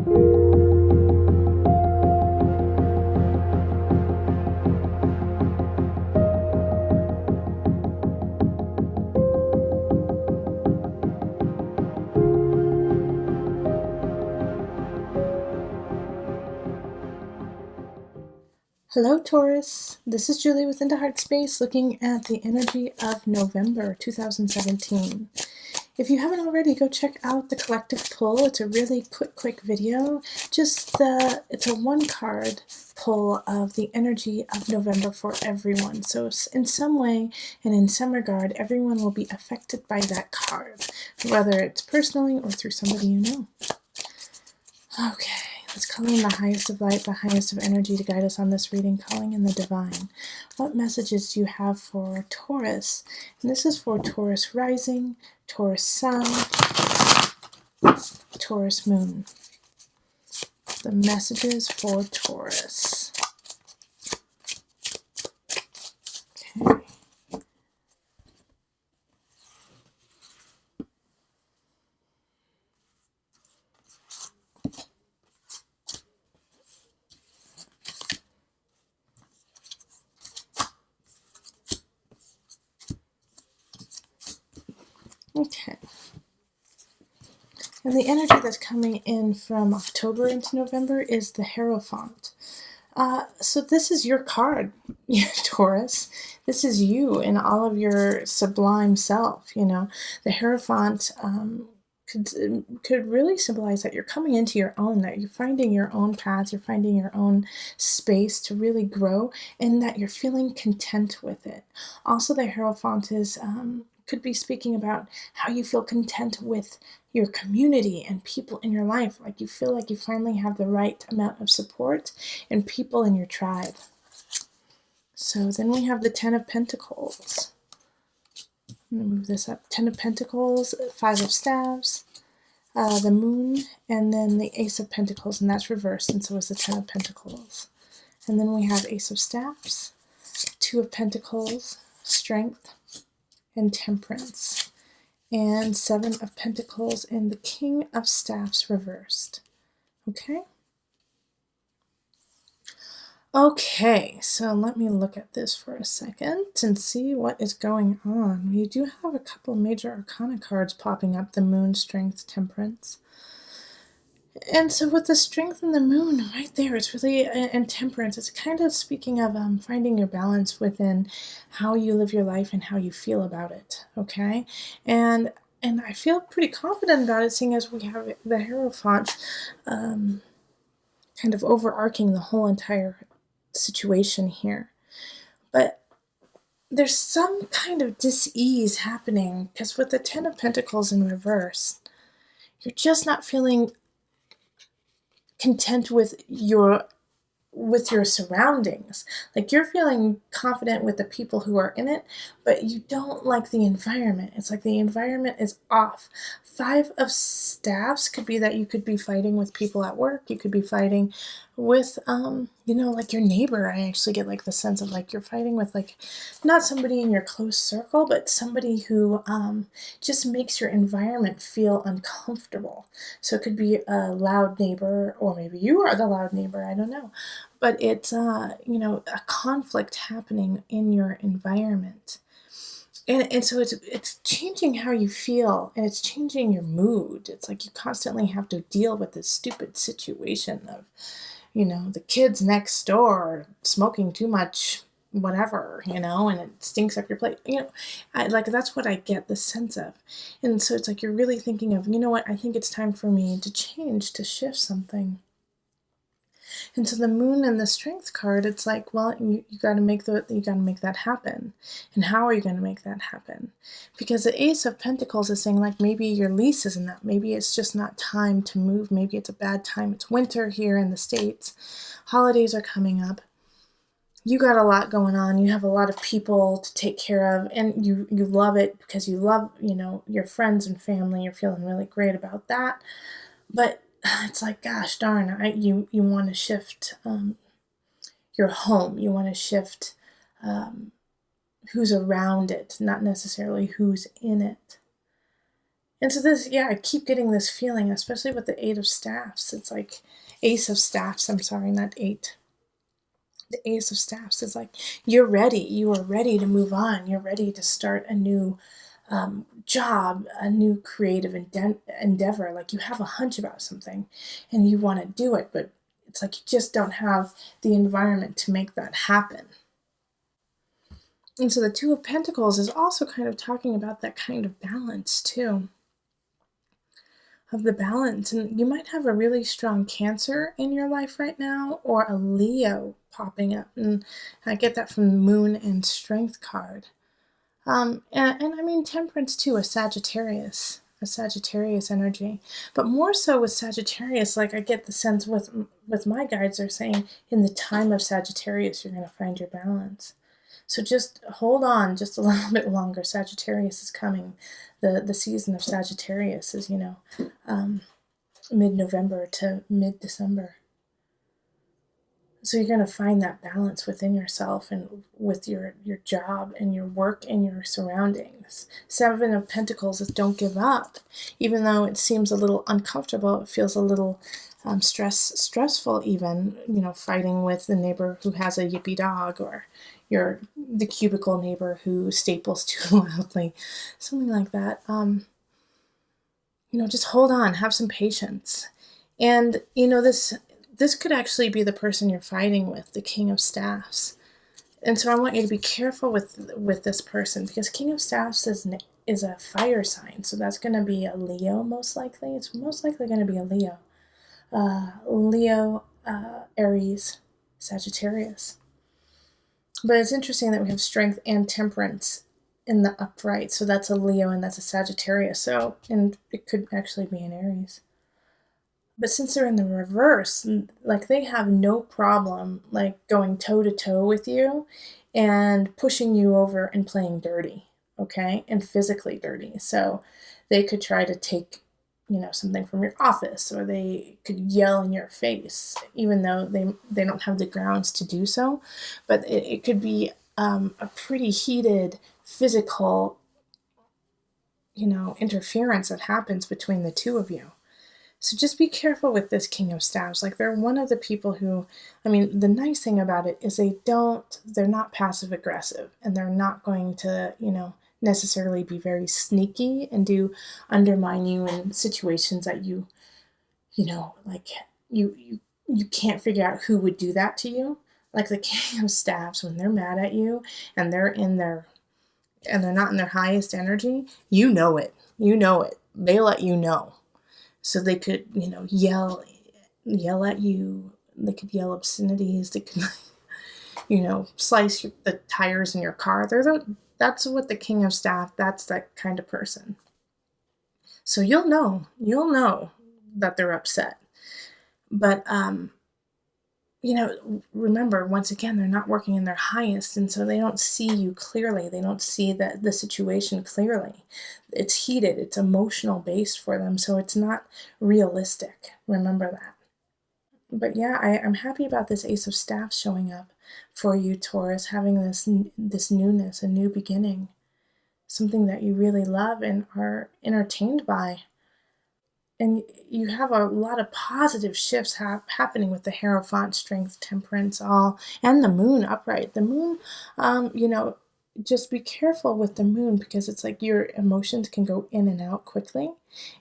Hello Taurus, this is Julie with Heartspace looking at the energy of November 2017. If you haven't already, go check out the collective pull. It's a really quick video. It's a one card pull of the energy of November for everyone. So in some way and in some regard, everyone will be affected by that card, whether it's personally or through somebody you know. Okay. Let's call in the highest of light, the highest of energy to guide us on this reading, calling in the divine. What messages do you have for Taurus? And this is for Taurus rising, Taurus sun, Taurus moon. The messages for Taurus. Okay. Okay. And the energy that's coming in from October into November is the Hierophant. So this is your card, Taurus. This is you in all of your sublime self, you know. The Hierophant could really symbolize that you're coming into your own, that you're finding your own path, you're finding your own space to really grow, and that you're feeling content with it. Also, the Hierophant could be speaking about how you feel content with your community and people in your life, like you feel like you finally have the right amount of support and people in your tribe. So then we have the Ten of Pentacles. I'm going to move this up. Ten of Pentacles, Five of Staves, the Moon, and then the Ace of Pentacles, and that's reversed, and so is the Ten of Pentacles. And then we have Ace of Staves, Two of Pentacles, Strength, and Temperance, and Seven of Pentacles, and the King of Staffs reversed. Okay? Okay, so let me look at this for a second and see what is going on. We do have a couple major arcana cards popping up, the Moon, Strength, Temperance. And so with the Strength and the Moon right there, it's really, and Temperance, it's kind of speaking of finding your balance within how you live your life and how you feel about it, okay? And I feel pretty confident about it, seeing as we have the Hierophant kind of overarching the whole entire situation here. But there's some kind of dis-ease happening, because with the Ten of Pentacles in reverse, you're just not feeling content with your surroundings. Like, you're feeling confident with the people who are in it, but you don't like the environment. It's like the environment is off. Five of Staves could be that you could be fighting with people at work. You could be fighting with, you know, like your neighbor. I actually get like the sense of like you're fighting with like not somebody in your close circle, but somebody who just makes your environment feel uncomfortable. So it could be a loud neighbor, or maybe you are the loud neighbor, I don't know. But it's, you know, a conflict happening in your environment. And so it's changing how you feel, and it's changing your mood. It's like you constantly have to deal with this stupid situation of, you know, the kids next door smoking too much whatever, you know, and it stinks up your plate. You know, like that's what I get the sense of. And so it's like you're really thinking of, you know what, I think it's time for me to change, to shift something. And so the Moon and the Strength card, it's like, well, you got to make that happen. And how are you going to make that happen? Because the Ace of Pentacles is saying, like, maybe your lease isn't up. Maybe it's just not time to move. Maybe it's a bad time. It's winter here in the States. Holidays are coming up. You got a lot going on. You have a lot of people to take care of, and you love it because you love, you know, your friends and family. You're feeling really great about that. But it's like, gosh darn, you want to shift your home. You want to shift who's around it, not necessarily who's in it. And so this, yeah, I keep getting this feeling, especially with the Eight of Staffs. It's like Ace of Staffs, I'm sorry, not eight. The Ace of Staffs is like, you're ready. You are ready to move on. You're ready to start a new job, a new creative endeavor. Like you have a hunch about something and you want to do it, but it's like you just don't have the environment to make that happen. And so the Two of Pentacles is also kind of talking about that kind of balance too. Of the balance. And you might have a really strong Cancer in your life right now, or a Leo popping up. And I get that from the Moon and Strength card. And I mean Temperance too, a Sagittarius energy. But more so with Sagittarius, like I get the sense with my guides are saying, in the time of Sagittarius, you're going to find your balance. So just hold on just a little bit longer. Sagittarius is coming. The season of Sagittarius is, mid-November to mid-December. So you're going to find that balance within yourself and with your job and your work and your surroundings. Seven of Pentacles is don't give up. Even though it seems a little uncomfortable, it feels a little stressful even, fighting with the neighbor who has a yippy dog, or the cubicle neighbor who staples too loudly, something like that. Just hold on, have some patience. And, this could actually be the person you're fighting with, the King of Staffs. And so I want you to be careful with this person, because King of Staffs is a fire sign. So that's going to be a Leo, most likely. It's most likely going to be a Leo. Aries, Sagittarius. But it's interesting that we have Strength and Temperance in the upright. So that's a Leo and that's a Sagittarius. And it could actually be an Aries. But since they're in the reverse, like they have no problem like going toe to toe with you and pushing you over and playing dirty, okay? And physically dirty. So they could try to take, something from your office, or they could yell in your face, even though they don't have the grounds to do so. But it could be a pretty heated physical, interference that happens between the two of you. So just be careful with this King of Staffs. Like they're one of the people who, the nice thing about it is they're not passive aggressive, and they're not going to, necessarily be very sneaky and undermine you in situations that you can't figure out who would do that to you. Like the King of Staffs, when they're mad at you and they're not in their highest energy, you know it. They let you know. So they could, yell at you. They could yell obscenities. They could, slice the tires in your car. That's what the King of Staff, that's that kind of person. So you'll know that they're upset. But, remember, once again, they're not working in their highest, and so they don't see you clearly. They don't see the situation clearly. It's heated. It's emotional based for them, so it's not realistic. Remember that. But yeah, I'm happy about this Ace of Staffs showing up for you, Taurus, having this newness, a new beginning, something that you really love and are entertained by. And you have a lot of positive shifts happening with the Hierophant, Strength, Temperance, and the Moon upright. The Moon, just be careful with the Moon, because it's like your emotions can go in and out quickly.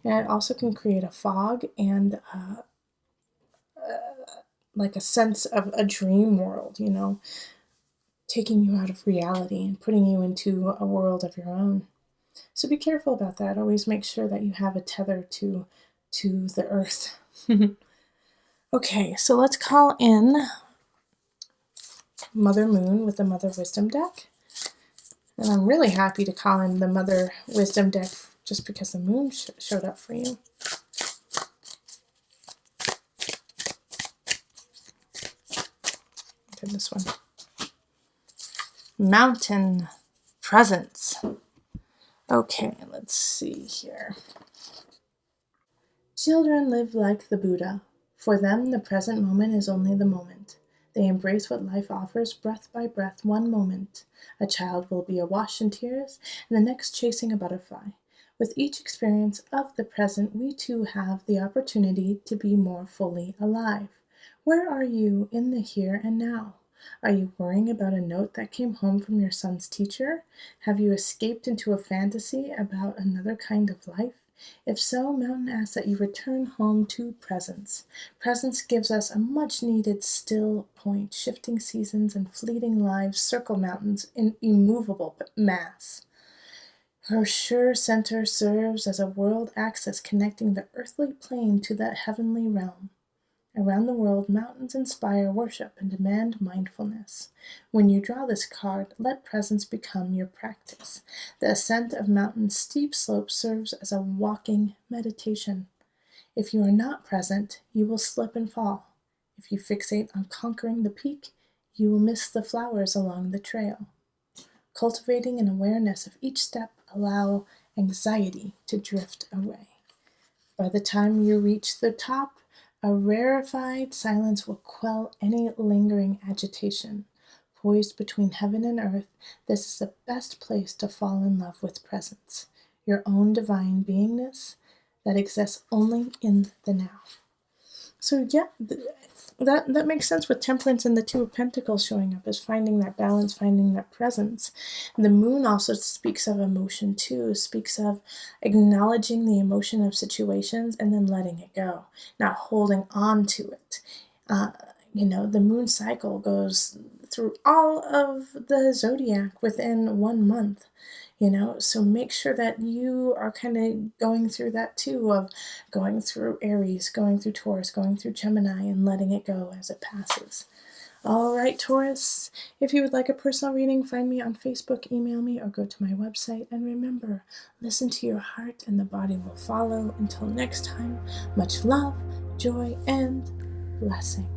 And it also can create a fog and like a sense of a dream world, taking you out of reality and putting you into a world of your own. So be careful about that. Always make sure that you have a tether to the earth. Okay, so let's call in Mother Moon with the Mother Wisdom deck. And I'm really happy to call in the Mother Wisdom deck just because the Moon showed up for you. Look at this one. Mountain Presence. Okay, let's see here. Children live like the Buddha. For them, the present moment is only the moment. They embrace what life offers breath by breath, one moment. A child will be awash in tears, and the next chasing a butterfly. With each experience of the present, we too have the opportunity to be more fully alive. Where are you in the here and now? Are you worrying about a note that came home from your son's teacher? Have you escaped into a fantasy about another kind of life? If so, Mountain asks that you return home to presence. Presence gives us a much needed still point. Shifting seasons and fleeting lives circle mountains in immovable mass. Her sure center serves as a world axis connecting the earthly plane to the heavenly realm. Around the world, mountains inspire worship and demand mindfulness. When you draw this card, let presence become your practice. The ascent of mountains' steep slopes serves as a walking meditation. If you are not present, you will slip and fall. If you fixate on conquering the peak, you will miss the flowers along the trail. Cultivating an awareness of each step allow anxiety to drift away. By the time you reach the top, a rarefied silence will quell any lingering agitation. Poised between heaven and earth, this is the best place to fall in love with presence, your own divine beingness that exists only in the now. So yeah, that makes sense with Temperance and the Two of Pentacles showing up as finding that balance, finding that presence. The Moon also speaks of emotion too, speaks of acknowledging the emotion of situations and then letting it go, not holding on to it. The moon cycle goes through all of the zodiac within 1 month. So make sure that you are kind of going through that too, of going through Aries, going through Taurus, going through Gemini, and letting it go as it passes. All right, Taurus, if you would like a personal reading, find me on Facebook, email me, or go to my website. And remember, listen to your heart and the body will follow. Until next time, much love, joy, and blessing.